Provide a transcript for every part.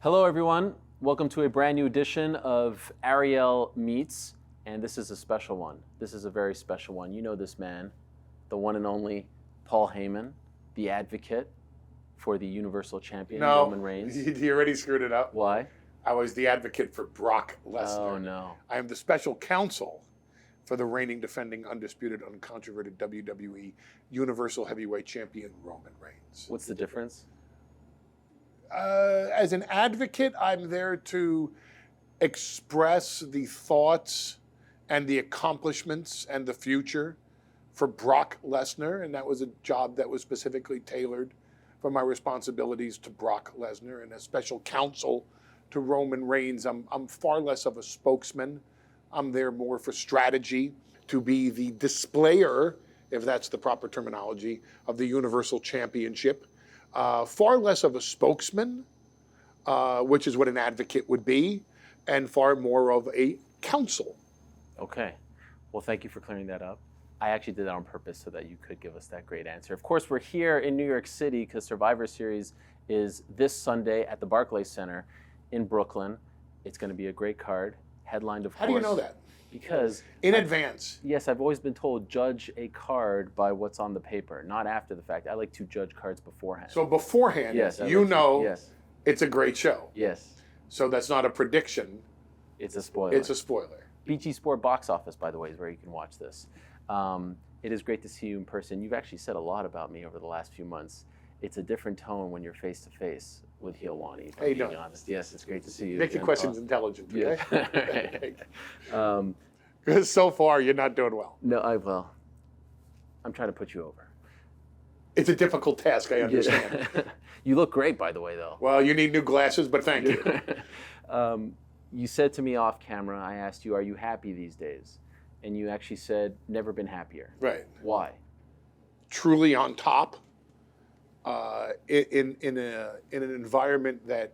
Hello, everyone. Welcome to a brand new edition of Ariel Meets, and this is a special one. This is a very special one. You know this man, the one and only Paul Heyman, the advocate for the Universal Champion, Roman Reigns. You already screwed it up. Why? I was the advocate for Brock Lesnar. Oh, no. I am the special counsel for the reigning, defending, undisputed, uncontroverted WWE Universal Heavyweight Champion, Roman Reigns. What's the difference? As an advocate, I'm there to express the thoughts and the accomplishments and the future for Brock Lesnar, and that was a job that was specifically tailored for my responsibilities to Brock Lesnar. And as special counsel to Roman Reigns, I'm far less of a spokesman. I'm there more for strategy, to be the displayer, if that's the proper terminology, of the Universal Championship. Far less of a spokesman, which is what an advocate would be, and far more of a counsel. Okay. Well, thank you for clearing that up. I actually did that on purpose so that you could give us that great answer. Of course, we're here in New York City because Survivor Series is this Sunday at the Barclays Center in Brooklyn. It's going to be a great card, headlined, of course. How do you know that? Because in advance. Yes, I've always been told judge a card by what's on the paper, not after the fact. I like to judge cards beforehand. So beforehand, yes, yes. It's a great show. Yes. So that's not a prediction. It's a spoiler. It's a spoiler. BG Sport Box Office, by the way, is where you can watch this. It is great to see you in person. You've actually said a lot about me over the last few months. It's a different tone when you're face to face with Helwani. Hey, being honest. Yes, it's great to see you. Make your questions intelligent. Yeah. Okay? Because so far you're not doing well. No, I'm trying to put you over. It's a difficult task, I understand. You look great, by the way, though. Well, you need new glasses, but thank you. You said to me off camera, I asked you, are you happy these days? And you actually said, never been happier. Right. Why? Truly on top, in an environment that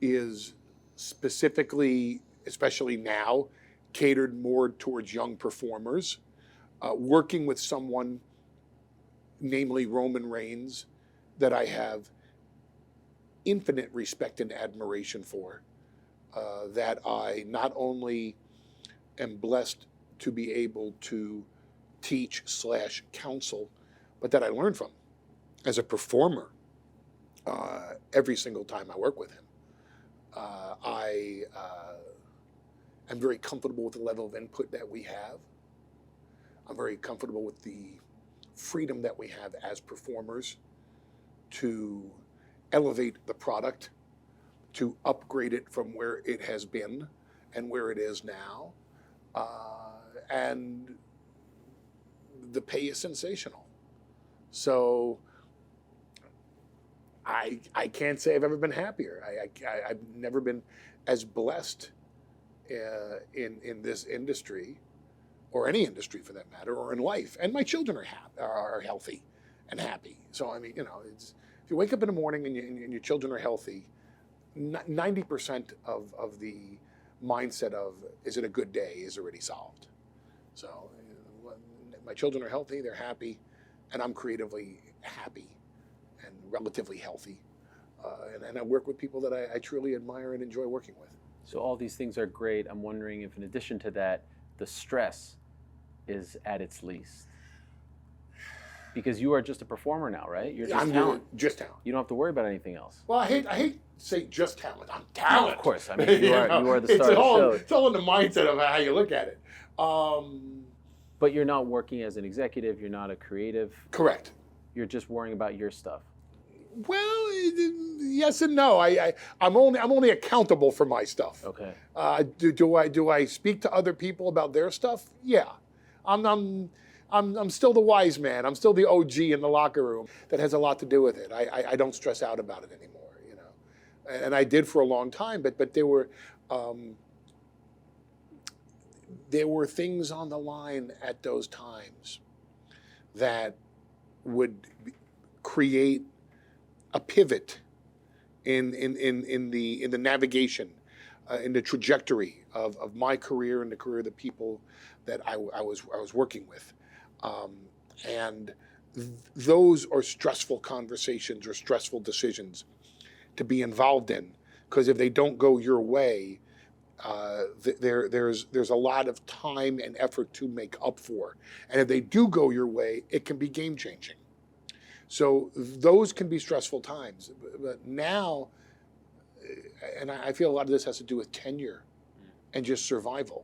is specifically, especially now, catered more towards young performers, working with someone, namely Roman Reigns, that I have infinite respect and admiration for, that I not only am blessed to be able to teach/counsel, but that I learn from as a performer every single time I work with him. I am very comfortable with the level of input that we have. I'm very comfortable with the freedom that we have as performers to elevate the product, to upgrade it from where it has been and where it is now. And the pay is sensational. So I can't say I've ever been happier. I've never been as blessed in this industry, or any industry for that matter, or in life. And my children are healthy and happy. So I mean, it's, if you wake up in the morning and your children are healthy, 90% of the mindset of is it a good day is already solved. So my children are healthy, they're happy, and I'm creatively happy and relatively healthy. And I work with people that I truly admire and enjoy working with. So all these things are great. I'm wondering if in addition to that, the stress is at its least. Because you are just a performer now, right? You're just talent. Just talent. You don't have to worry about anything else. Well, I hate to say just talent. I'm talent. Of course. I mean, you are the star of the show. It's all in the mindset of how you look at it. But you're not working as an executive. You're not a creative. Correct. You're just worrying about your stuff. Well, yes and no. I'm only accountable for my stuff. Okay. Do I speak to other people about their stuff? Yeah. I'm still the wise man. I'm still the OG in the locker room that has a lot to do with it. I don't stress out about it anymore, and I did for a long time. But there were things on the line at those times that would create a pivot in the navigation, in the trajectory of my career and the career of the people that I was working with. And those are stressful conversations or stressful decisions to be involved in, because if they don't go your way, there's a lot of time and effort to make up for. And if they do go your way, it can be game changing. So those can be stressful times. But now, and I feel a lot of this has to do with tenure and just survival,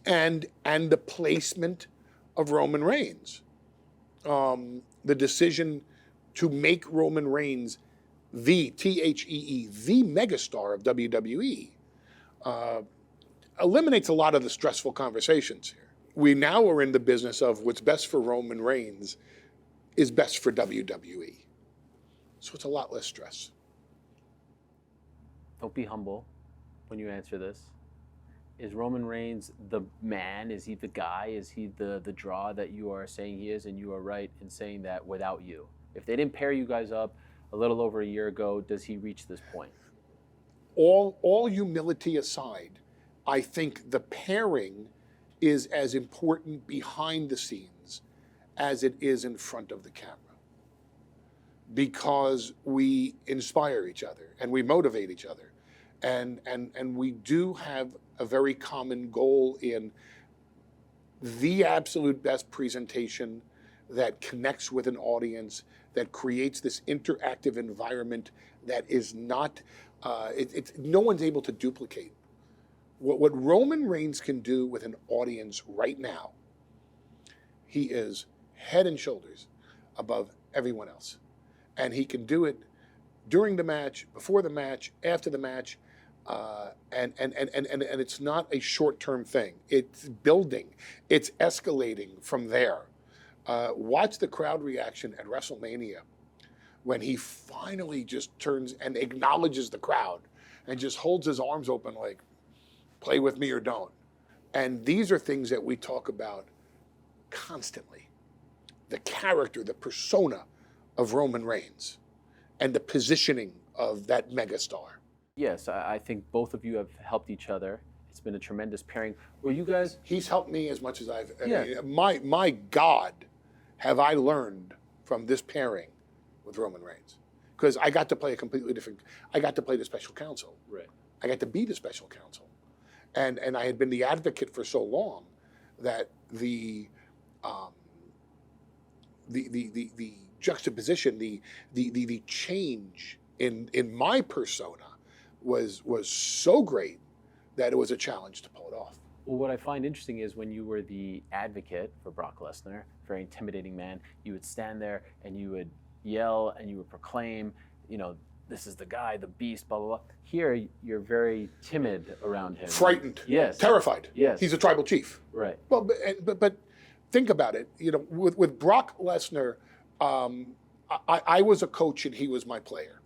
and the placement of Roman Reigns. The decision to make Roman Reigns the THEE, the megastar of WWE, eliminates a lot of the stressful conversations here. We now are in the business of what's best for Roman Reigns is best for WWE. So it's a lot less stress. Don't be humble when you answer this. Is Roman Reigns the man? Is he the guy? Is he the draw that you are saying he is? And you are right in saying that without you. If they didn't pair you guys up a little over a year ago, does he reach this point? All humility aside, I think the pairing is as important behind the scenes as it is in front of the camera. Because we inspire each other and we motivate each other. And we do have a very common goal in the absolute best presentation that connects with an audience, that creates this interactive environment that is not, no one's able to duplicate. What Roman Reigns can do with an audience right now, he is head and shoulders above everyone else. And he can do it during the match, before the match, after the match, and it's not a short-term thing. It's building. It's escalating from there. Watch the crowd reaction at WrestleMania when he finally just turns and acknowledges the crowd and just holds his arms open like, play with me or don't. And these are things that we talk about constantly. The character, the persona of Roman Reigns and the positioning of that megastar. Yes, I think both of you have helped each other. It's been a tremendous pairing. Were you guys? He's helped me as much as I Yeah. mean, my God, have I learned from this pairing with Roman Reigns. Because I got to play a completely different, I got to play the special counsel. Right. I got to be the special counsel. And I had been the advocate for so long that the juxtaposition, the change in my persona was so great that it was a challenge to pull it off. Well, what I find interesting is when you were the advocate for Brock Lesnar, very intimidating man, you would stand there and you would yell and you would proclaim, you know, this is the guy, the beast, blah, blah, blah. Here, you're very timid around him. Frightened. Yes. Terrified. Yes. He's a tribal chief. Right. Well, but think about it. You know, with Brock Lesnar, I was a coach and he was my player.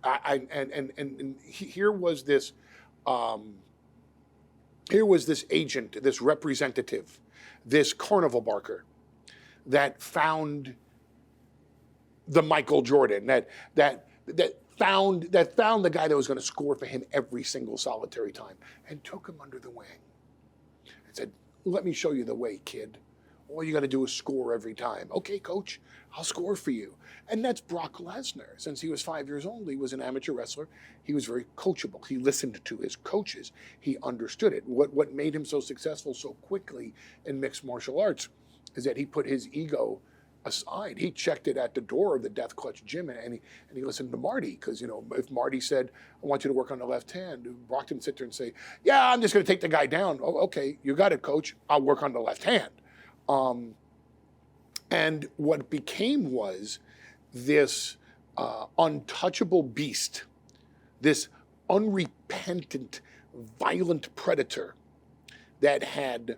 Mm-hmm. Here was this agent, this representative, this carnival barker that found the Michael Jordan, that found the guy that was going to score for him every single solitary time and took him under the wing and said, let me show you the way, kid. All you got to do is score every time. Okay, coach, I'll score for you. And that's Brock Lesnar. Since he was 5 years old, he was an amateur wrestler. He was very coachable. He listened to his coaches. He understood it. What made him so successful so quickly in mixed martial arts is that he put his ego aside. He checked it at the door of the Death Clutch gym, and he listened to Marty, because, you know, if Marty said, I want you to work on the left hand, Brock didn't sit there and say, yeah, I'm just going to take the guy down. Oh, okay, you got it, coach. I'll work on the left hand. And what became was this untouchable beast, this unrepentant, violent predator that had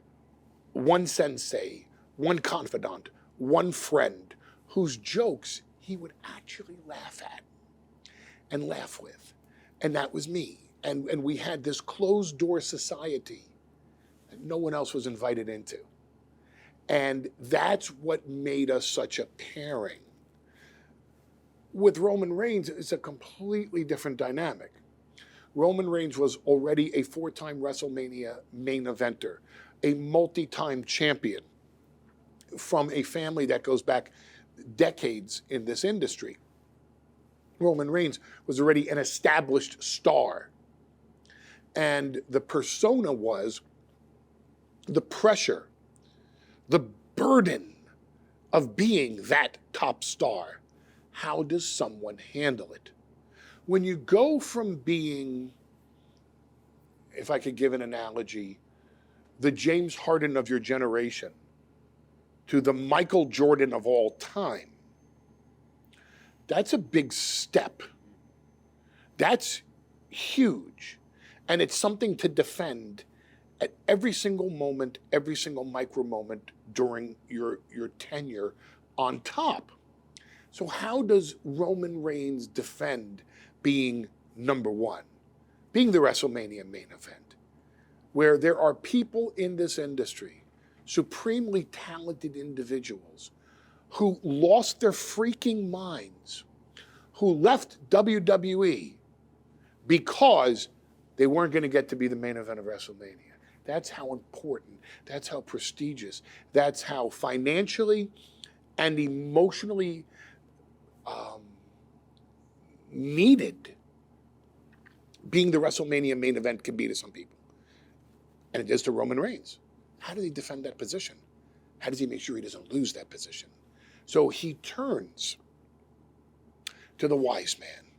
one sensei, one confidant, one friend, whose jokes he would actually laugh at and laugh with. And that was me. And we had this closed door society that no one else was invited into. And that's what made us such a pairing. With Roman Reigns, it's a completely different dynamic. Roman Reigns was already a 4-time WrestleMania main eventer, a multi-time champion from a family that goes back decades in this industry. Roman Reigns was already an established star. And the persona was the pressure, the burden of being that top star. How does someone handle it? When you go from being, if I could give an analogy, the James Harden of your generation to the Michael Jordan of all time, that's a big step. That's huge. And it's something to defend at every single moment, every single micro moment during your tenure on top. So how does Roman Reigns defend being number one, being the WrestleMania main event, where there are people in this industry, supremely talented individuals, who lost their freaking minds, who left WWE because they weren't going to get to be the main event of WrestleMania. That's how important, that's how prestigious, that's how financially and emotionally needed being the WrestleMania main event can be to some people. And it is to Roman Reigns. How does he defend that position? How does he make sure he doesn't lose that position? So he turns to the wise man.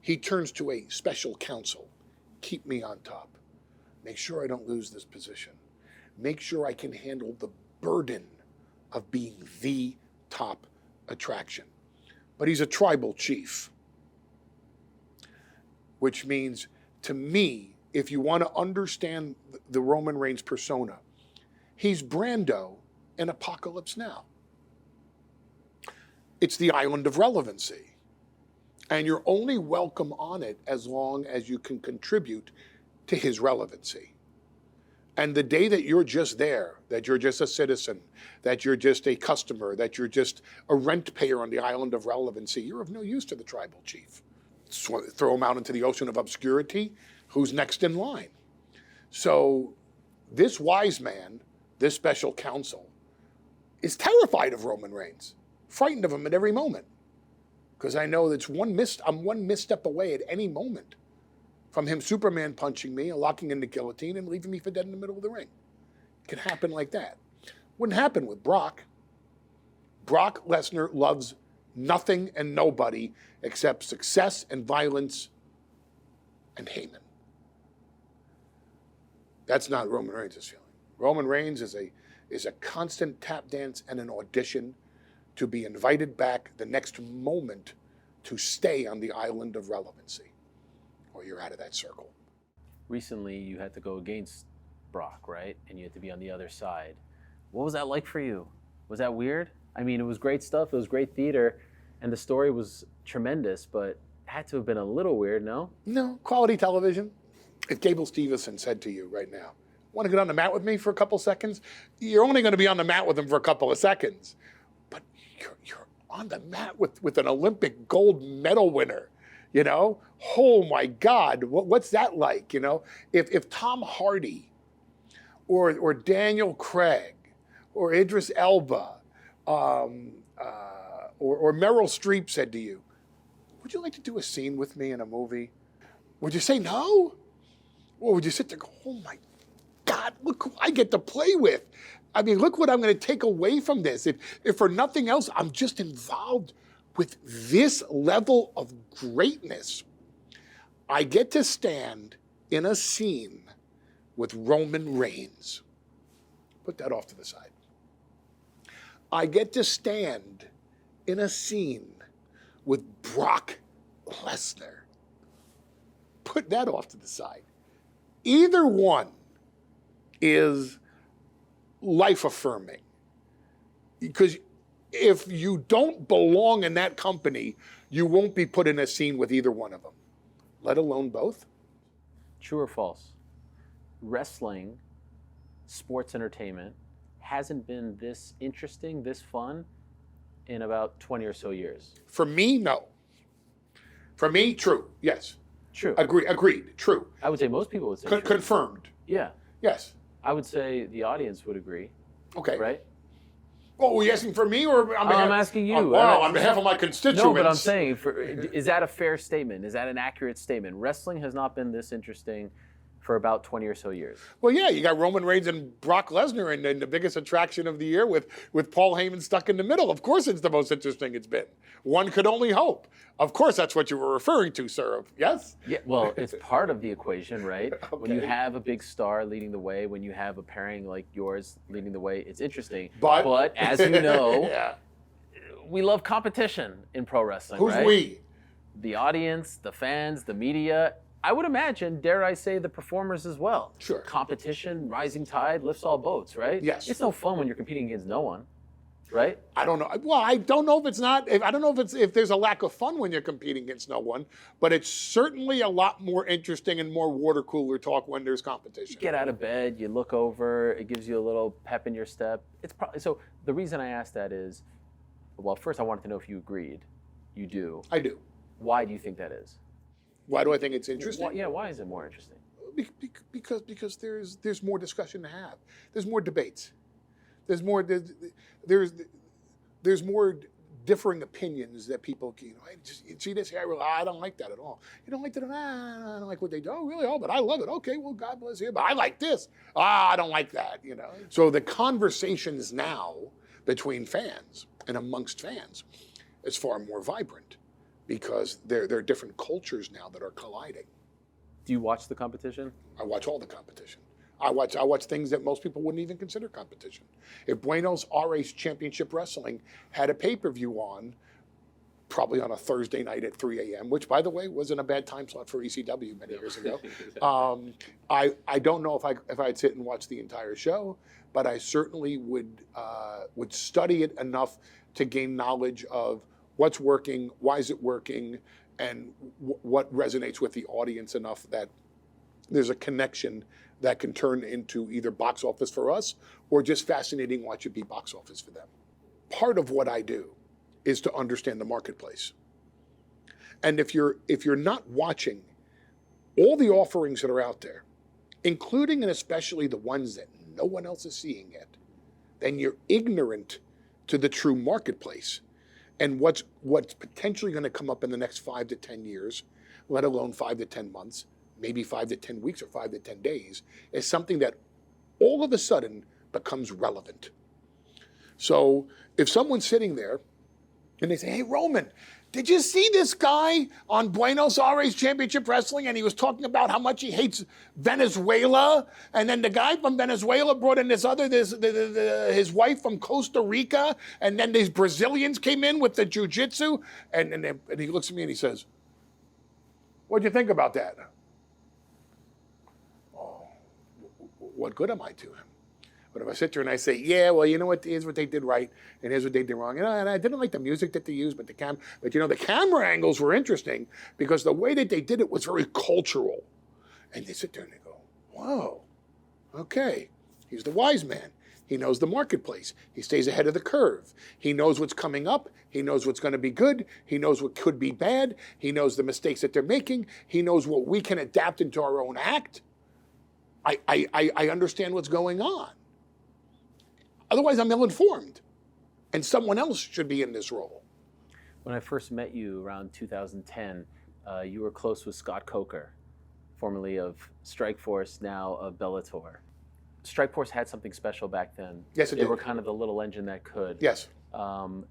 He turns to a special counsel. Keep me on top. Make sure I don't lose this position. Make sure I can handle the burden of being the top attraction. But he's a tribal chief, which means, to me, if you want to understand the Roman Reigns persona, he's Brando in Apocalypse Now. It's the island of relevancy. And you're only welcome on it as long as you can contribute to his relevancy. And the day that you're just there, that you're just a citizen, that you're just a customer, that you're just a rent payer on the island of relevancy, you're of no use to the tribal chief. Throw him out into the ocean of obscurity, who's next in line? So this wise man, this special counsel, is terrified of Roman Reigns, frightened of him at every moment. Because I know that I'm one misstep away at any moment from him Superman punching me, locking in the guillotine, and leaving me for dead in the middle of the ring. It can happen like that. Wouldn't happen with Brock. Brock Lesnar loves nothing and nobody except success and violence and Heyman. That's not Roman Reigns' feeling. Roman Reigns is a constant tap dance and an audition to be invited back the next moment to stay on the island of relevancy, or you're out of that circle. Recently, you had to go against Brock, right? And you had to be on the other side. What was that like for you? Was that weird? I mean, it was great stuff. It was great theater, and the story was tremendous, but it had to have been a little weird, no? No, quality television. If Gable Steveson said to you right now, want to get on the mat with me for a couple seconds? You're only going to be on the mat with him for a couple of seconds. But you're on the mat with an Olympic gold medal winner, you know? Oh my God, what's that like, you know? If Tom Hardy or Daniel Craig or Idris Elba or Meryl Streep said to you, would you like to do a scene with me in a movie? Would you say no? Or would you sit there and go, oh my God, look who I get to play with. I mean, look what I'm going to take away from this. If for nothing else, I'm just involved with this level of greatness. I get to stand in a scene with Roman Reigns. Put that off to the side. I get to stand in a scene with Brock Lesnar. Put that off to the side. Either one is life-affirming. Because if you don't belong in that company, you won't be put in a scene with either one of them, let alone both. True or false? Wrestling, sports entertainment, hasn't been this interesting, this fun in about 20 or so years. For me, no. For me, true, yes. True. Agreed, true. I would say most people would say true. Confirmed. Yeah. Yes. I would say the audience would agree. Okay. Right? Oh, are you asking for me or on behalf? I'm asking you. On behalf of my constituents. No, but I'm saying, is that a fair statement? Is that an accurate statement? Wrestling has not been this interesting for about 20 or so years. Well, yeah, you got Roman Reigns and Brock Lesnar, and the biggest attraction of the year with Paul Heyman stuck in the middle. Of course, it's the most interesting it's been. One could only hope. Of course, that's what you were referring to, sir. Yes? Yeah, well, it's part of the equation, right? Okay. When you have a big star leading the way, when you have a pairing like yours leading the way, it's interesting. But as you know, yeah. we love competition in pro wrestling, Who's right? we? The audience, the fans, the media. I would imagine, dare I say, the performers as well. Sure. Competition, rising tide, lifts all boats, right? Yes. It's no fun when you're competing against no one, right? I don't know. Well, I don't know if it's not. I don't know if there's a lack of fun when you're competing against no one, but it's certainly a lot more interesting and more water cooler talk when there's competition. You get out of bed, you look over, it gives you a little pep in your step. It's probably so. The reason I asked that is, well, first I wanted to know if you agreed. You do. I do. Why do you think that is? Why do I think it's interesting? Why is it more interesting? Because there's more discussion to have. There's more debates. There's more differing opinions that people, you see this here. I don't like that at all. You don't like that? I don't like what they do. Oh, really? Oh, but I love it. Okay, well, God bless you. But I like this. I don't like that. So the conversations now between fans and amongst fans is far more vibrant because there are different cultures now that are colliding. Do you watch the competition? I watch all the competition. I watch things that most people wouldn't even consider competition. If Buenos Aires Championship Wrestling had a pay-per-view on, probably on a Thursday night at 3 a.m., which, by the way, wasn't a bad time slot for ECW many years ago. I don't know if I'd sit and watch the entire show, but I certainly would study it enough to gain knowledge of what's working, why is it working, and what resonates with the audience enough that there's a connection that can turn into either box office for us or just fascinating watch it be box office for them. Part of what I do is to understand the marketplace. And if you're not watching all the offerings that are out there, including and especially the ones that no one else is seeing yet, then you're ignorant to the true marketplace and what's potentially going to come up in the next 5 to 10 years, let alone 5 to 10 months, maybe 5 to 10 weeks or 5 to 10 days, is something that all of a sudden becomes relevant. So if someone's sitting there and they say, hey, Roman, did you see this guy on Buenos Aires Championship Wrestling? And he was talking about how much he hates Venezuela. And then the guy from Venezuela brought in his wife from Costa Rica. And then these Brazilians came in with the jiu-jitsu. And he looks at me and he says, what'd you think about that? Oh, what good am I to him? But if I sit there and I say, yeah, well, you know what? Here's what they did right, and here's what they did wrong. And I didn't like the music that they used, but the camera angles were interesting because the way that they did it was very cultural. And they sit there and they go, whoa, okay, he's the wise man. He knows the marketplace. He stays ahead of the curve. He knows what's coming up. He knows what's going to be good. He knows what could be bad. He knows the mistakes that they're making. He knows what we can adapt into our own act. I understand what's going on. Otherwise, I'm ill-informed, and someone else should be in this role. When I first met you around 2010, you were close with Scott Coker, formerly of Strikeforce, now of Bellator. Strikeforce had something special back then. Yes, it did. They were kind of the little engine that could. Yes.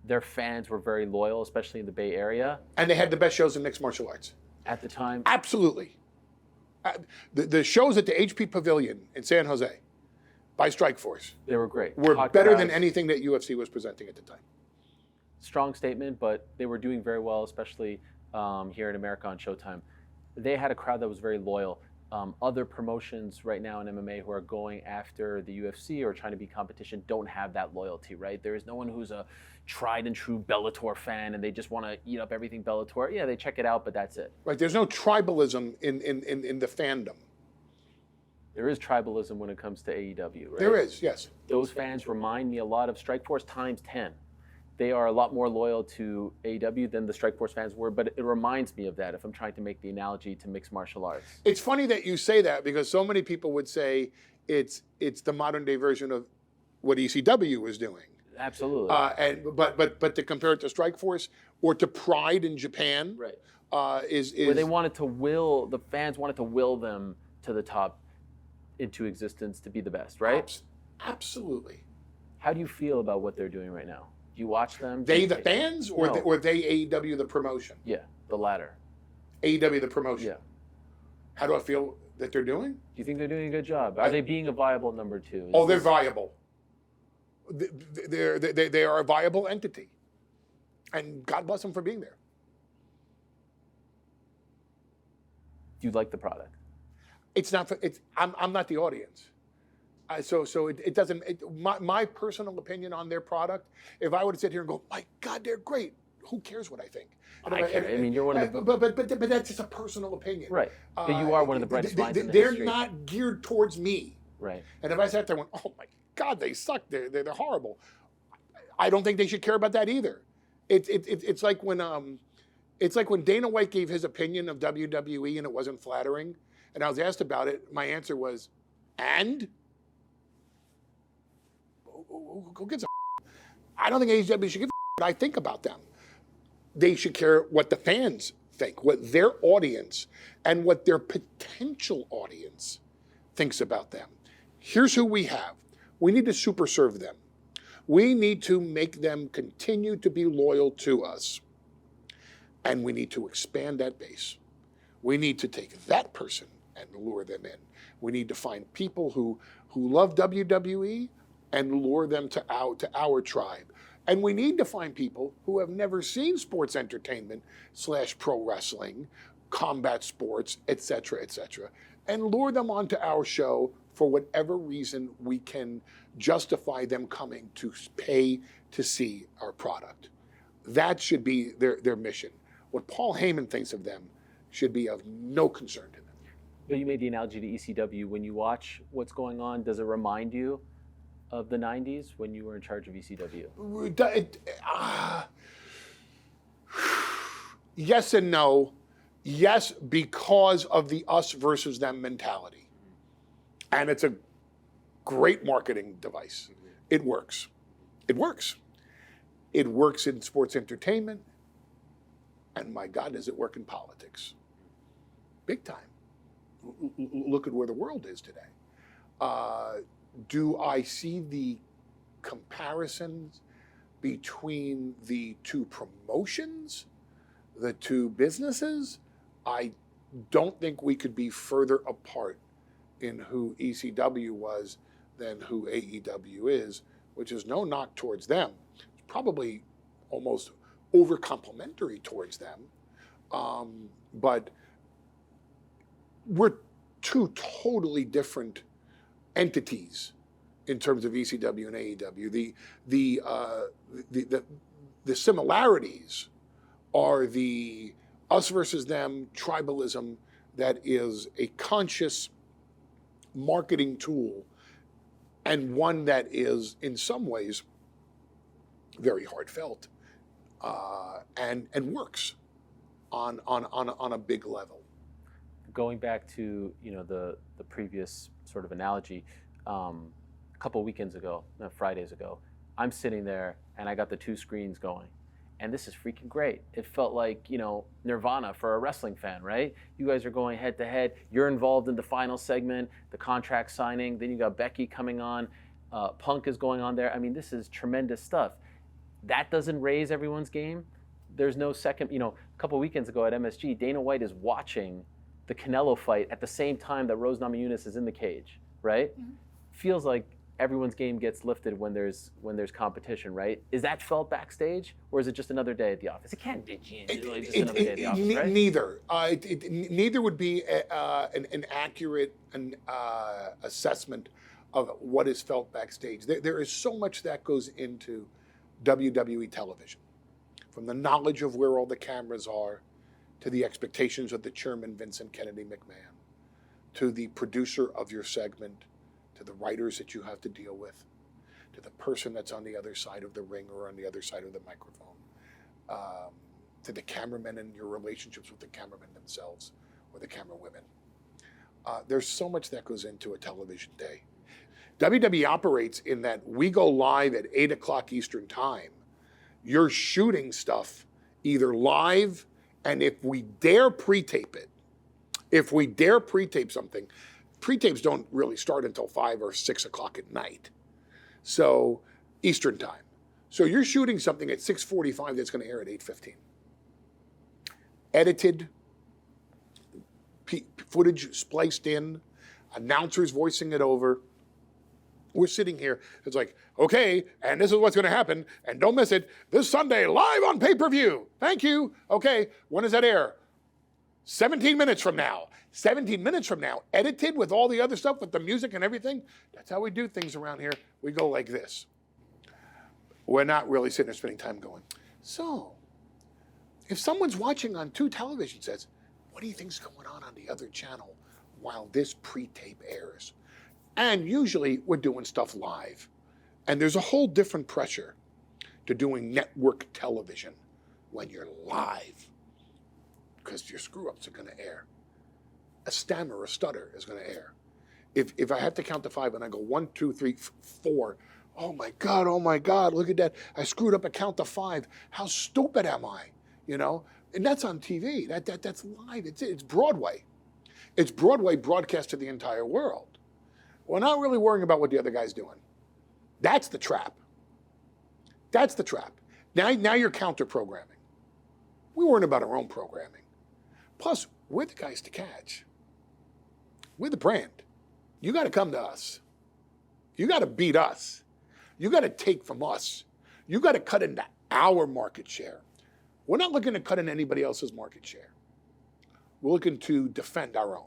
Their fans were very loyal, especially in the Bay Area. And they had the best shows in mixed martial arts. At the time? Absolutely. The shows at the HP Pavilion in San Jose, by Strikeforce. They were great. Were better than anything that UFC was presenting at the time. Strong statement, but they were doing very well, especially here in America on Showtime. They had a crowd that was very loyal. Other promotions right now in MMA who are going after the UFC or trying to be competition don't have that loyalty, right? There is no one who's a tried and true Bellator fan and they just want to eat up everything Bellator. Yeah, they check it out, but that's it. Right, there's no tribalism in the fandom. There is tribalism when it comes to AEW, right? There is, yes. Those fans remind me a lot of Strikeforce times 10. They are a lot more loyal to AEW than the Strikeforce fans were, but it reminds me of that if I'm trying to make the analogy to mixed martial arts. It's funny that you say that because so many people would say it's the modern day version of what ECW was doing. Absolutely. But to compare it to Strikeforce or to Pride in Japan, right. is Where they wanted to will, the fans wanted to will them to the top into existence to be the best, right? Absolutely. How do you feel about what they're doing right now? Do you watch them? They the fans or No. or they AEW the promotion? Yeah, the latter. AEW the promotion. Yeah. How do I feel that they're doing? Do you think they're doing a good job? Are they being a viable number two? They're viable. They are a viable entity, and God bless them for being there. Do you like the product? It's not. I'm not the audience. So it doesn't. My personal opinion on their product. If I were to sit here and go, my God, they're great. Who cares what I think? I care. I mean, you're one of the. But that's just a personal opinion. Right. But you are one of the brightest minds in the They're history. not geared towards me. Right. And if I sat there and went, oh my God, they suck. They're horrible. I don't think they should care about that either. It's like when Dana White gave his opinion of WWE and it wasn't flattering, and I was asked about it. My answer was, and who gives a? I don't think AEW should give a what I think about them. They should care what the fans think, what their audience and what their potential audience thinks about them. Here's who we have. We need to super serve them. We need to make them continue to be loyal to us. And we need to expand that base. We need to take that person and lure them in. We need to find people who love WWE and lure them to our tribe. And we need to find people who have never seen sports entertainment / pro wrestling, combat sports, etc., and lure them onto our show for whatever reason we can justify them coming to pay to see our product. That should be their mission. What Paul Heyman thinks of them should be of no concern to them. But you made the analogy to ECW. When you watch what's going on, does it remind you of the 90s when you were in charge of ECW? Yes and no. Yes, because of the us versus them mentality. And it's a great marketing device. It works. It works. It works in sports entertainment. And my God, does it work in politics? Big time. Look at where the world is today. Do I see the comparisons between the two promotions, the two businesses? I don't think we could be further apart in who ECW was than who AEW is, which is no knock towards them. It's probably almost over complimentary towards them. But we're two totally different entities in terms of ECW and AEW. The similarities are the us versus them tribalism that is a conscious marketing tool, and one that is in some ways very heartfelt and works on a big level. Going back to the previous sort of analogy, a couple weekends ago, Fridays ago, I'm sitting there and I got the two screens going. And this is freaking great. It felt like, Nirvana for a wrestling fan, right? You guys are going head to head. You're involved in the final segment, the contract signing. Then you got Becky coming on. Punk is going on there. I mean, this is tremendous stuff. That doesn't raise everyone's game. There's no second, a couple weekends ago at MSG, Dana White is watching the Canelo fight at the same time that Rose Namajunas is in the cage, right? Mm-hmm. Feels like everyone's game gets lifted when there's competition, right? Is that felt backstage, or is it just another day at the office? It can't be just another day at the office, right? Neither. Neither would be an accurate assessment of what is felt backstage. There is so much that goes into WWE television, from the knowledge of where all the cameras are, to the expectations of the chairman, Vince and Kennedy McMahon, to the producer of your segment, to the writers that you have to deal with, to the person that's on the other side of the ring or on the other side of the microphone, to the cameramen and your relationships with the cameramen themselves or the camera women. There's so much that goes into a television day. WWE operates in that we go live at 8 o'clock Eastern time. You're shooting stuff either live, and if we dare pre-tape it, if we dare pre-tape something, pre-tapes don't really start until 5 or 6 o'clock at night. So Eastern time. So you're shooting something at 6:45 that's going to air at 8:15. Edited, footage spliced in, announcers voicing it over. We're sitting here, it's like, okay, and this is what's going to happen, and don't miss it, this Sunday, live on pay-per-view. Thank you. Okay, when does that air? 17 minutes from now. 17 minutes from now, edited with all the other stuff, with the music and everything. That's how we do things around here. We go like this. We're not really sitting there spending time going, so, if someone's watching on 2 television sets, what do you think's going on the other channel while this pre-tape airs? And usually we're doing stuff live. And there's a whole different pressure to doing network television when you're live, because your screw-ups are going to air. A stammer or a stutter is going to air. If I have to count to 5 and I go 1, 2, 3, 4, oh my God, look at that. I screwed up a count to 5. How stupid am I? You know? And that's on TV. That's live. It's Broadway. It's Broadway broadcast to the entire world. We're not really worrying about what the other guy's doing. That's the trap. That's the trap. Now you're counter-programming. We're worrying about our own programming. Plus, we're the guys to catch. We're the brand. You got to come to us. You got to beat us. You got to take from us. You got to cut into our market share. We're not looking to cut into anybody else's market share. We're looking to defend our own.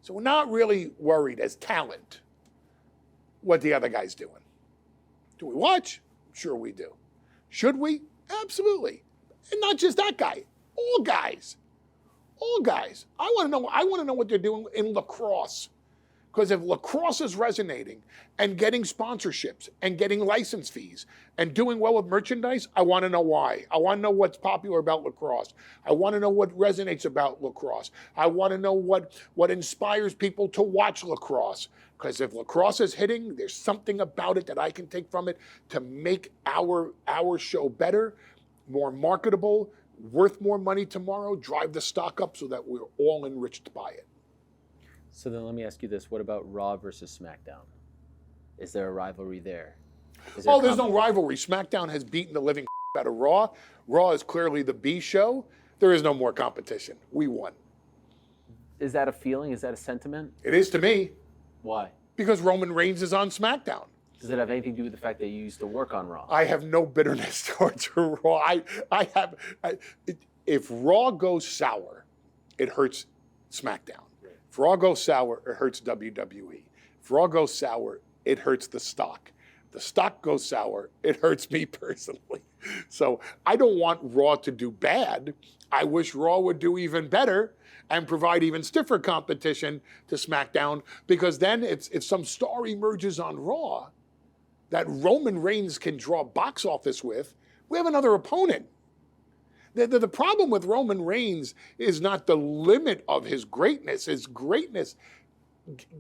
So we're not really worried as talent what the other guy's doing. Do we watch? Sure we do. Should we? Absolutely. And not just that guy. All guys. All guys. I want to know what they're doing in lacrosse. Because if lacrosse is resonating and getting sponsorships and getting license fees and doing well with merchandise, I want to know why. I want to know what's popular about lacrosse. I want to know what resonates about lacrosse. I want to know what inspires people to watch lacrosse. Because if lacrosse is hitting, there's something about it that I can take from it to make our show better, more marketable, worth more money tomorrow, drive the stock up so that we're all enriched by it. So then let me ask you this. What about Raw versus SmackDown? Is there a rivalry there? There's no rivalry. SmackDown has beaten the living out of Raw. Raw is clearly the B show. There is no more competition. We won. Is that a feeling? Is that a sentiment? It is to me. Why? Because Roman Reigns is on SmackDown. Does it have anything to do with the fact that you used to work on Raw? I have no bitterness towards Raw. If Raw goes sour, it hurts SmackDown. If Raw goes sour, it hurts WWE. If Raw goes sour, it hurts the stock. If the stock goes sour, it hurts me personally. So I don't want Raw to do bad. I wish Raw would do even better and provide even stiffer competition to SmackDown, because then if some star emerges on Raw that Roman Reigns can draw box office with, we have another opponent. The problem with Roman Reigns is not the limit of his greatness. His greatness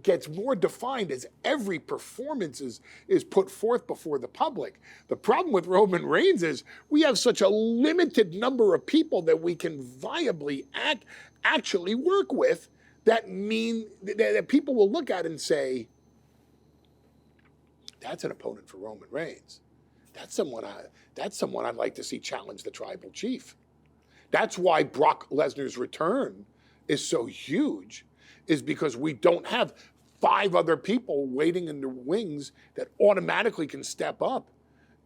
gets more defined as every performance is put forth before the public. The problem with Roman Reigns is we have such a limited number of people that we can viably actually work with that mean that people will look at and say, that's an opponent for Roman Reigns. That's someone I'd like to see challenge the tribal chief. That's why Brock Lesnar's return is so huge, is because we don't have 5 other people waiting in the wings that automatically can step up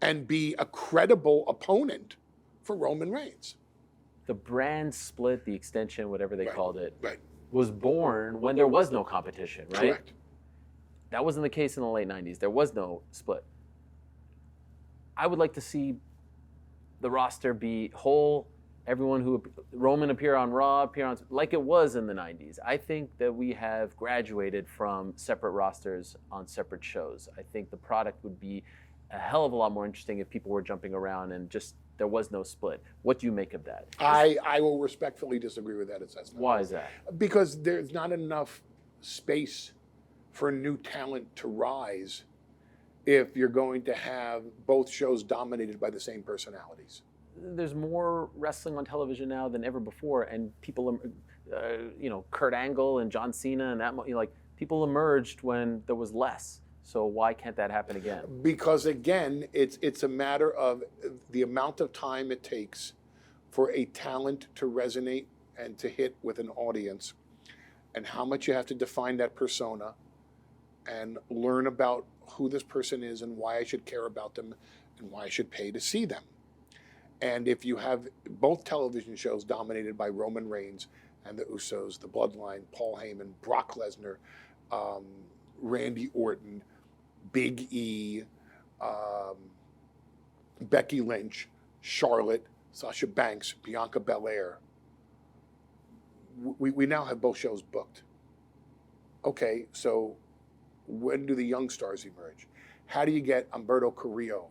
and be a credible opponent for Roman Reigns. The brand split, the extension, whatever they called it, right, was born when there was no competition, right? Correct. That wasn't the case in the late 90s. There was no split. I would like to see the roster be whole. Everyone who Roman appear on Raw, appear on like it was in the 90s. I think that we have graduated from separate rosters on separate shows. I think the product would be a hell of a lot more interesting if people were jumping around and just there was no split. What do you make of that? I will respectfully disagree with that assessment. Why is that? Because there's not enough space for new talent to rise if you're going to have both shows dominated by the same personalities? There's more wrestling on television now than ever before, and people, Kurt Angle and John Cena and that, like people emerged when there was less. So why can't that happen again? Because again, it's a matter of the amount of time it takes for a talent to resonate and to hit with an audience, and how much you have to define that persona and learn about who this person is and why I should care about them and why I should pay to see them. And if you have both television shows dominated by Roman Reigns and the Usos, the Bloodline, Paul Heyman, Brock Lesnar, Randy Orton, Big E, Becky Lynch, Charlotte, Sasha Banks, Bianca Belair, we now have both shows booked. Okay, so when do the young stars emerge? How do you get Humberto Carrillo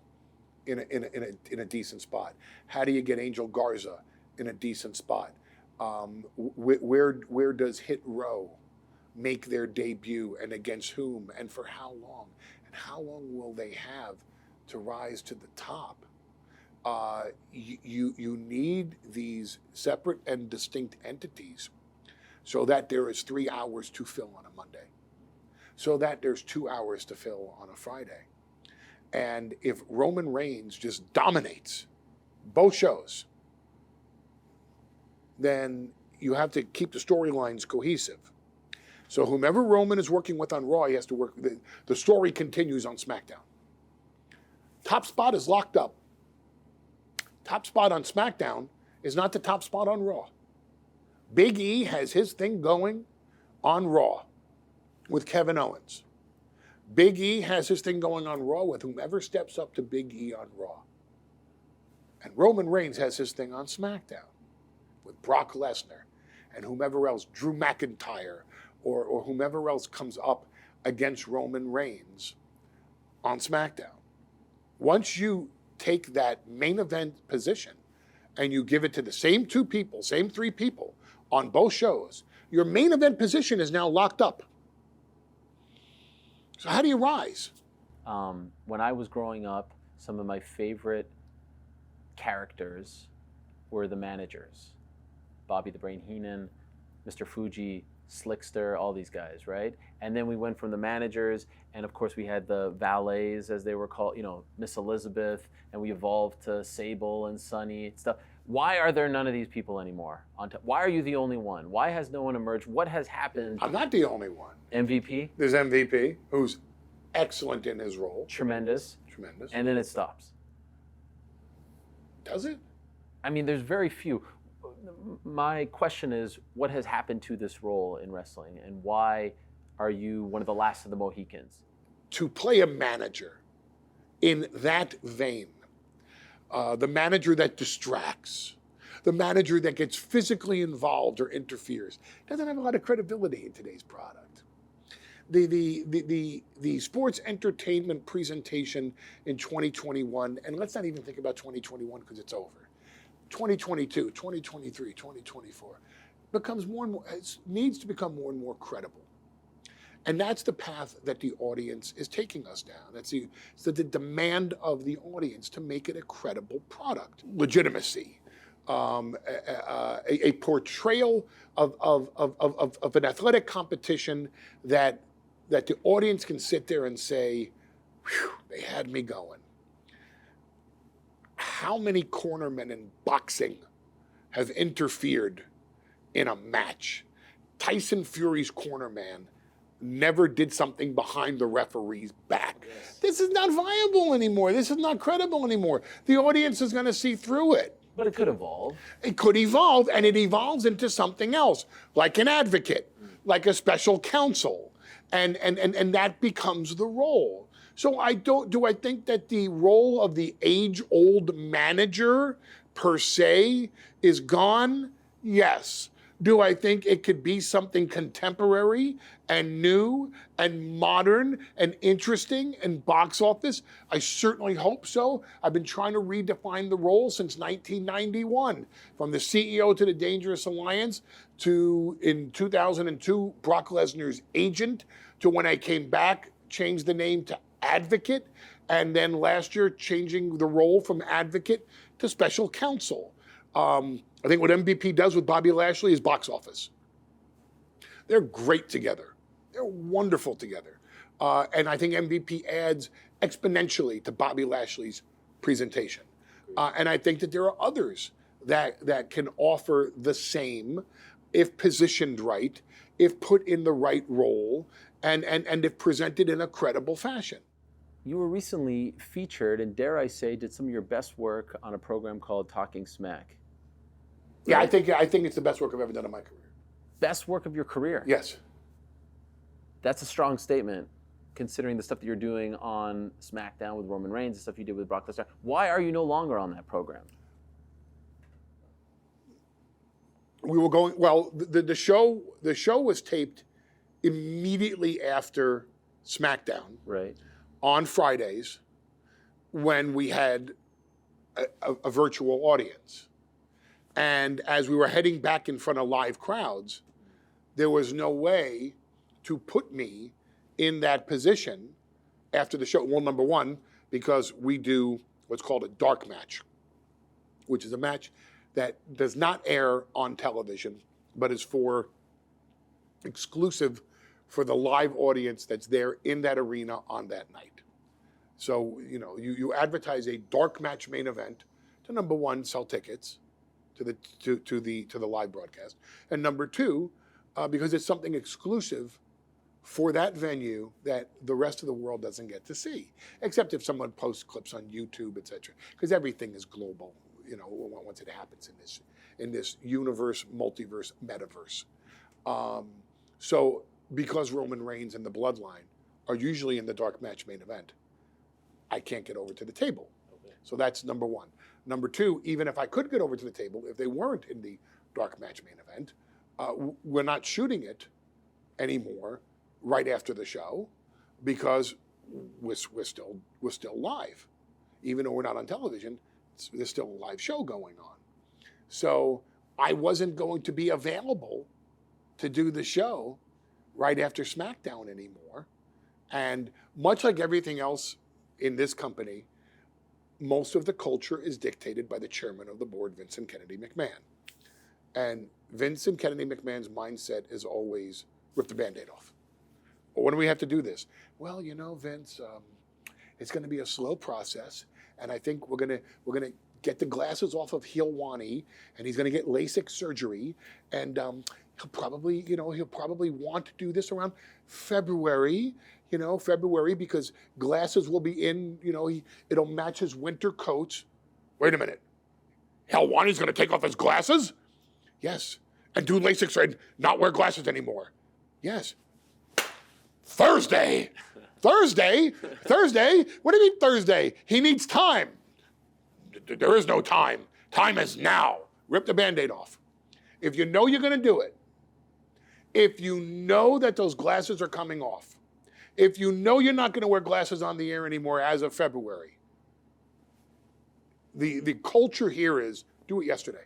in a decent spot? How do you get Angel Garza in a decent spot? Where does Hit Row make their debut, and against whom, and for how long? And how long will they have to rise to the top? You need these separate and distinct entities so that there is 3 hours to fill on a Monday, so that there's 2 hours to fill on a Friday. And if Roman Reigns just dominates both shows, then you have to keep the storylines cohesive. So whomever Roman is working with on Raw, he has to work, the story continues on SmackDown. Top spot is locked up. Top spot on SmackDown is not the top spot on Raw. Big E has his thing going on Raw with Kevin Owens. Big E has his thing going on Raw with whomever steps up to Big E on Raw. And Roman Reigns has his thing on SmackDown with Brock Lesnar and whomever else, Drew McIntyre, or whomever else comes up against Roman Reigns on SmackDown. Once you take that main event position and you give it to the same 2 people, same 3 people on both shows, your main event position is now locked up. So how do you rise? When I was growing up, some of my favorite characters were the managers. Bobby the Brain Heenan, Mr. Fuji, Slickster, all these guys, right? And then we went from the managers, and of course we had the valets, as they were called, Miss Elizabeth, and we evolved to Sable and Sunny and stuff. Why are there none of these people anymore? Why are you the only one? Why has no one emerged? What has happened? I'm not the only one. MVP? There's MVP, who's excellent in his role. Tremendous. And then it stops. Does it? I mean, there's very few. My question is, what has happened to this role in wrestling, and why are you one of the last of the Mohicans? To play a manager in that vein, the manager that distracts, the manager that gets physically involved or interferes, doesn't have a lot of credibility in today's product. The sports entertainment presentation in 2021, and let's not even think about 2021 because it's over. 2022, 2023, 2024 becomes more and more, needs to become more and more credible. And that's the path that the audience is taking us down. That's the demand of the audience to make it a credible product. Legitimacy, a portrayal of an athletic competition that the audience can sit there and say, "Whew, they had me going." How many cornermen in boxing have interfered in a match? Tyson Fury's cornerman never did something behind the referee's back. Yes. This is not viable anymore. This is not credible anymore. The audience is going to see through it. But it could evolve. It could evolve, and it evolves into something else, like an advocate, like a special counsel, and that becomes the role. So do I think that the role of the age-old manager per se is gone? Yes. Do I think it could be something contemporary and new and modern and interesting and box office? I certainly hope so. I've been trying to redefine the role since 1991, from the CEO to the Dangerous Alliance to, in 2002, Brock Lesnar's agent, to when I came back, changed the name to Advocate, and then last year changing the role from Advocate to Special Counsel. I think what MVP does with Bobby Lashley is box office. They're great together. They're wonderful together. And I think MVP adds exponentially to Bobby Lashley's presentation. And I think that there are others that can offer the same if positioned right, if put in the right role, and if presented in a credible fashion. You were recently featured, and dare I say, did some of your best work on a program called Talking Smack. Yeah, I think it's the best work I've ever done in my career. Best work of your career? Yes. That's a strong statement, considering the stuff that you're doing on SmackDown with Roman Reigns, the stuff you did with Brock Lesnar. Why are you no longer on that program? We were going, well, the show was taped immediately after SmackDown. Right. On Fridays, when we had a virtual audience. And as we were heading back in front of live crowds, there was no way to put me in that position after the show. Well, number one, because we do what's called a dark match, which is a match that does not air on television, but is exclusive for the live audience that's there in that arena on that night. So, you advertise a dark match main event to, number one, sell tickets to the live broadcast, and number two, because it's something exclusive for that venue that the rest of the world doesn't get to see, except if someone posts clips on YouTube, etc. Because everything is global, once it happens in this universe, multiverse, metaverse. So, because Roman Reigns and the Bloodline are usually in the dark match main event, I can't get over to the table. Okay. So that's number one. Number two, even if I could get over to the table, if they weren't in the dark match main event, we're not shooting it anymore right after the show because we're still live. Even though we're not on television, there's still a live show going on. So I wasn't going to be available to do the show right after SmackDown anymore. And much like everything else in this company, most of the culture is dictated by the chairman of the board, Vince and Kennedy McMahon. And Vince and Kennedy McMahon's mindset is always rip the Band-Aid off. Well, when do we have to do this? Well, Vince, it's going to be a slow process, and I think we're gonna get the glasses off of Helwani, and he's going to get LASIK surgery, and he'll probably want to do this around February. February, because glasses will be in, it'll match his winter coats. Wait a minute. Helwani's going to take off his glasses? Yes. And do LASIK surgery, not wear glasses anymore? Yes. Thursday? Thursday? What do you mean Thursday? He needs time. There is no time. Time is now. Rip the Band-Aid off. If you know you're going to do it, if you know that those glasses are coming off, if you know you're not going to wear glasses on the air anymore as of February, the culture here is do it yesterday.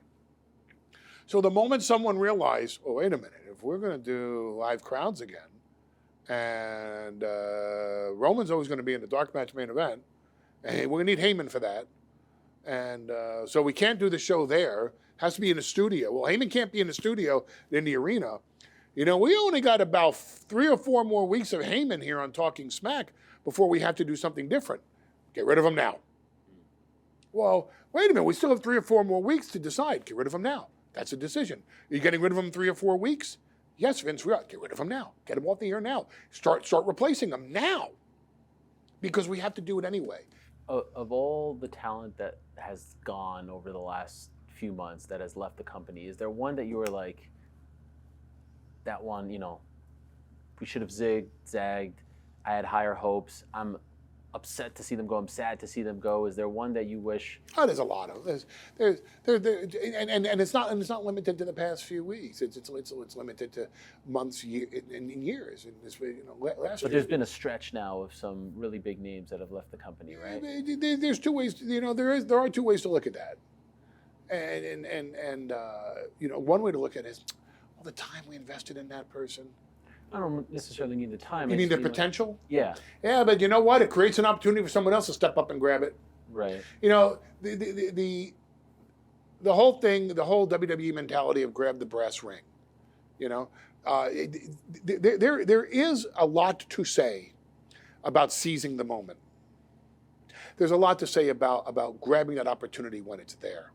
So the moment someone realized, oh, wait a minute, if we're going to do live crowds again, and Roman's always going to be in the dark match main event, and we're going to need Heyman for that, and so we can't do the show there, has to be in a studio. Well, Heyman can't be in the studio in the arena. We only got about 3 or 4 more weeks of Heyman here on Talking Smack before we have to do something different. Get rid of him now. Well, wait a minute. We still have 3 or 4 more weeks to decide. Get rid of him now. That's a decision. Are you getting rid of him in 3 or 4 weeks? Yes, Vince, we are. Get rid of him now. Get him off the air now. Start replacing him now. Because we have to do it anyway. Of all the talent that has gone over the last few months that has left the company, is there one that you were like, that one, we should have zagged. I had higher hopes. I'm upset to see them go. I'm sad to see them go. Is there one that you wish? Oh, there's a lot of. And it's not limited to the past few weeks. It's limited to months, and years. Last but there's been a stretch now of some really big names that have left the company, right? There's 2 ways. There are 2 ways to look at that. And one way to look at it is, all the time we invested in that person, I don't necessarily need the time. You I mean just the like- potential? yeah. Yeah, but you know what? It creates an opportunity for someone else to step up and grab it. Right. You know, the whole thing, the whole WWE mentality of grab the brass ring. You know, there is a lot to say about seizing the moment. There's a lot to say about grabbing that opportunity when it's there.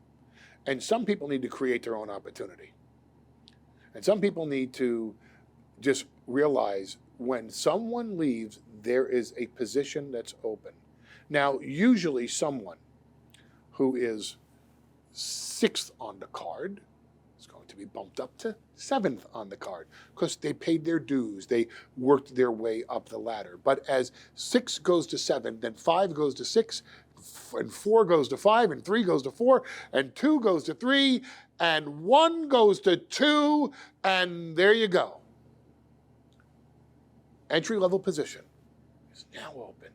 And some people need to create their own opportunity. And some people need to just realize when someone leaves, there is a position that's open. Now, usually someone who is 6th on the card is going to be bumped up to 7th on the card because they paid their dues. They worked their way up the ladder. But as 6 goes to 7, then 5 goes to 6, and 4 goes to 5, and 3 goes to 4, and 2 goes to 3, and 1 goes to 2, and there you go. Entry-level position is now open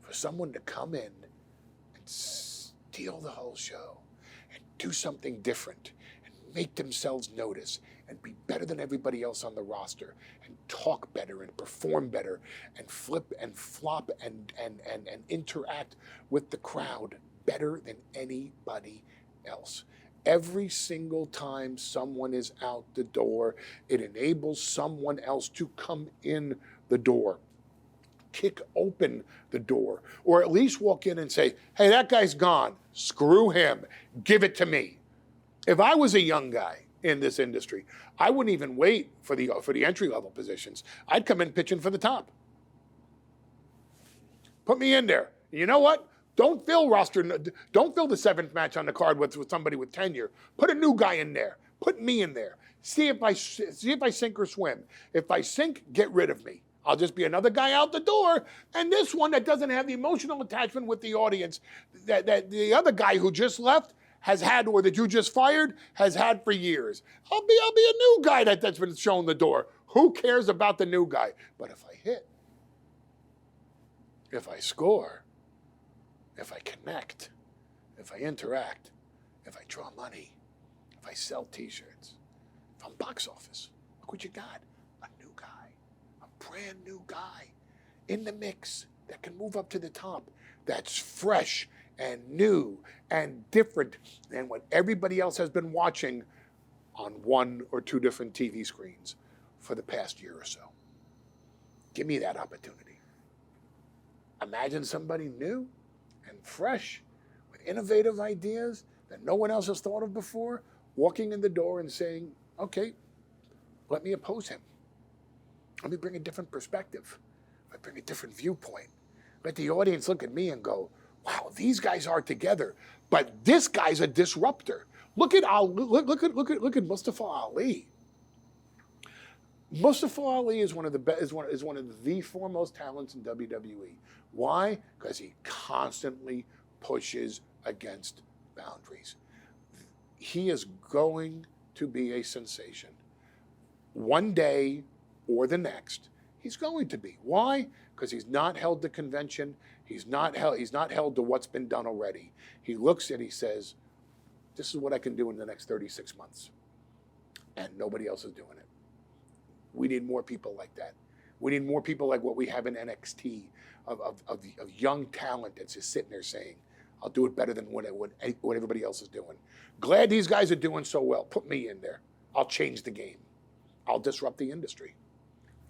for someone to come in and steal the whole show and do something different and make themselves notice and be better than everybody else on the roster and talk better and perform better and flip and flop and interact with the crowd better than anybody else. Every single time someone is out the door, it enables someone else to come in the door, kick open the door, or at least walk in and say, hey, that guy's gone. Screw him. Give it to me. If I was a young guy in this industry, I wouldn't even wait for the entry-level positions. I'd come in pitching for the top. Put me in there. You know what? Don't fill the 7th match on the card with somebody with tenure. Put a new guy in there. Put me in there. See if I sink or swim. If I sink, get rid of me. I'll just be another guy out the door, and this one that doesn't have the emotional attachment with the audience that the other guy who just left has had, or that you just fired has had for years. I'll be a new guy that's been shown the door. Who cares about the new guy? But if I hit, if I score, if I connect, if I interact, if I draw money, if I sell T-shirts, if I'm box office, look what you got. A new guy, a brand new guy in the mix that can move up to the top, that's fresh and new and different than what everybody else has been watching on 1 or 2 different TV screens for the past year or so. Give me that opportunity. Imagine somebody new and fresh with innovative ideas that no one else has thought of before, walking in the door and saying, okay, let me oppose him. Let me bring a different perspective. Let me bring a different viewpoint. Let the audience look at me and go, wow, these guys are together, but this guy's a disruptor. Look at Mustafa Ali. Mustafa Ali is one of the foremost talents in WWE. Why? Because he constantly pushes against boundaries. He is going to be a sensation. One day or the next, he's going to be. Why? Because he's not held to convention. He's not held to what's been done already. He looks and he says, this is what I can do in the next 36 months. And nobody else is doing it. We need more people like that. We need more people like what we have in NXT, of young talent that's just sitting there saying, I'll do it better than what everybody else is doing. Glad these guys are doing so well. Put me in there. I'll change the game. I'll disrupt the industry.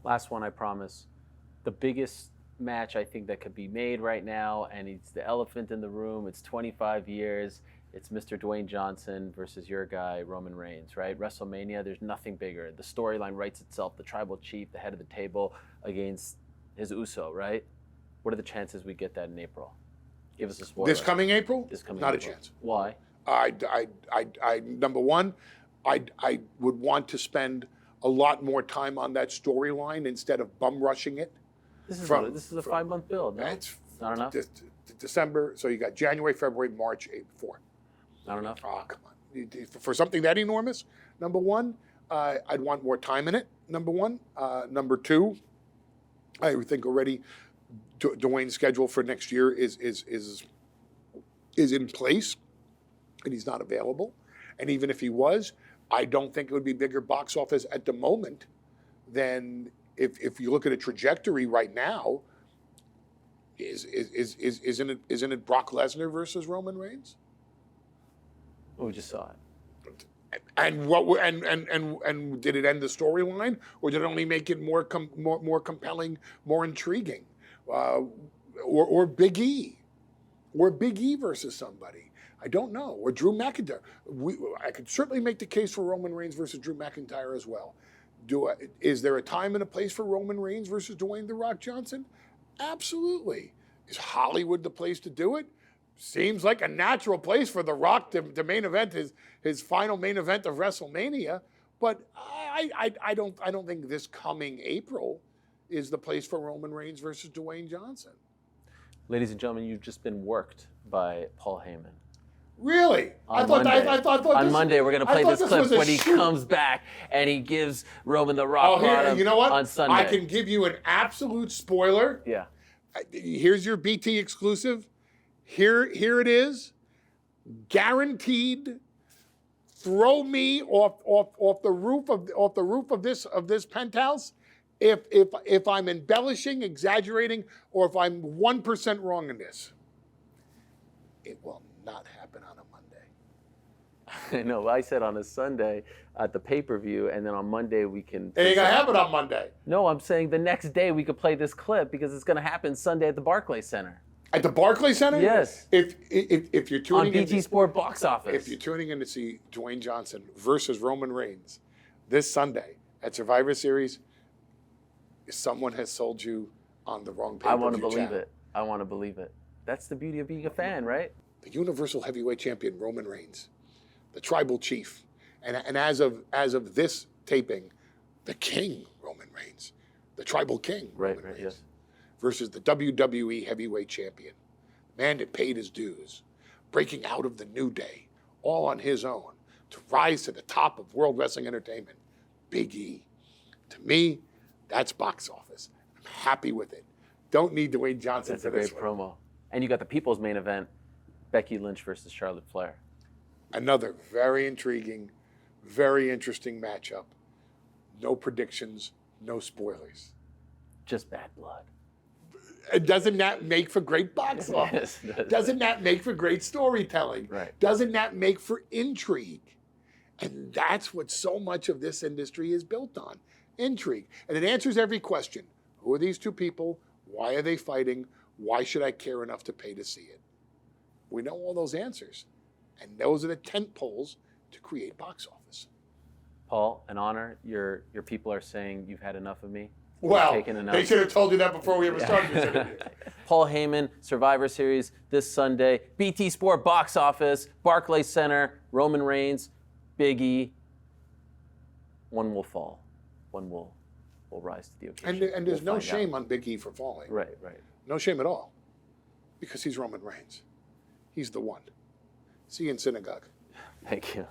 Last one, I promise. The biggest match I think that could be made right now, and it's the elephant in the room. It's 25 years. It's Mr. Dwayne Johnson versus your guy, Roman Reigns, right? WrestleMania, there's nothing bigger. The storyline writes itself. The tribal chief, the head of the table, against his Uso, right? What are the chances we get that in April? Give us a spoiler. This coming April? This coming Not April. a chance. Why? Number one, I would want to spend a lot more time on that storyline instead of bum rushing it. This is a 5-month build. No? It's not enough. December, so you got January, February, March, April, 4. Not enough. Oh, come on! For something that enormous, number one, I'd want more time in it. Number one. Number two, I think already Dwayne's schedule for next year is in place, and he's not available. And even if he was, I don't think it would be bigger box office at the moment than if you look at a trajectory right now, isn't it Brock Lesnar versus Roman Reigns? We just saw it. And and did it end the storyline, or did it only make it more compelling, more intriguing? Or Big E, versus somebody. I don't know. Or Drew McIntyre. I could certainly make the case for Roman Reigns versus Drew McIntyre as well. Is there a time and a place for Roman Reigns versus Dwayne "The Rock" Johnson? Absolutely. Is Hollywood the place to do it? Seems like a natural place for The Rock to main event his final main event of WrestleMania. But I don't think this coming April is the place for Roman Reigns versus Dwayne Johnson. Ladies and gentlemen, you've just been worked by Paul Heyman. Really? On Monday, we're going to play this clip when he comes back and he gives Roman "The Rock" you know what? on Sunday. I can give you an absolute spoiler. Yeah. Here's your BT exclusive. Here it is. Guaranteed. Throw me off the roof of this penthouse if I'm embellishing, exaggerating, or if I'm 1% wrong in this. It will not happen on a Monday. I know. I said on a Sunday at the pay-per-view, and then on Monday we can. It ain't gonna happen on Monday. No, I'm saying the next day we could play this clip because it's going to happen Sunday at the Barclays Center. At the Barclays Center? Yes. If you're tuning on BT Sport Box Office. If you're tuning in to see Dwayne Johnson versus Roman Reigns this Sunday at Survivor Series, someone has sold you on the wrong pay-per-view I want to believe channel. it. I want to believe it. That's the beauty of being a fan, right? The Universal Heavyweight Champion Roman Reigns, the Tribal Chief, and as of this taping, the King Roman Reigns, the Tribal King Roman Reigns, yes. versus the WWE Heavyweight Champion, man that paid his dues, breaking out of the New Day, all on his own, to rise to the top of World Wrestling Entertainment, Big E. To me, that's box office. I'm happy with it. Don't need Dwayne Johnson That's for a great this one. promo. And you got the People's Main Event, Becky Lynch versus Charlotte Flair. Another very intriguing, very interesting matchup. No predictions, no spoilers. Just bad blood. Doesn't that make for great box office? Yes, Doesn't that make for great storytelling? Right. Doesn't that make for intrigue? And that's what so much of this industry is built on, intrigue. And it answers every question. Who are these two people? Why are they fighting? Why should I care enough to pay to see it? We know all those answers. And those are the tent poles to create box office. Paul, an honor. Your people are saying you've had enough of me. Well, Taken enough. they should have told you that before we ever started this interview. Paul Heyman, Survivor Series this Sunday. BT Sport Box Office, Barclays Center, Roman Reigns, Big E. One will fall. One will rise to the occasion. And there's We'll no find shame out. on Big E for falling. Right. No shame at all. Because he's Roman Reigns. He's the one. See you in synagogue. Thank you.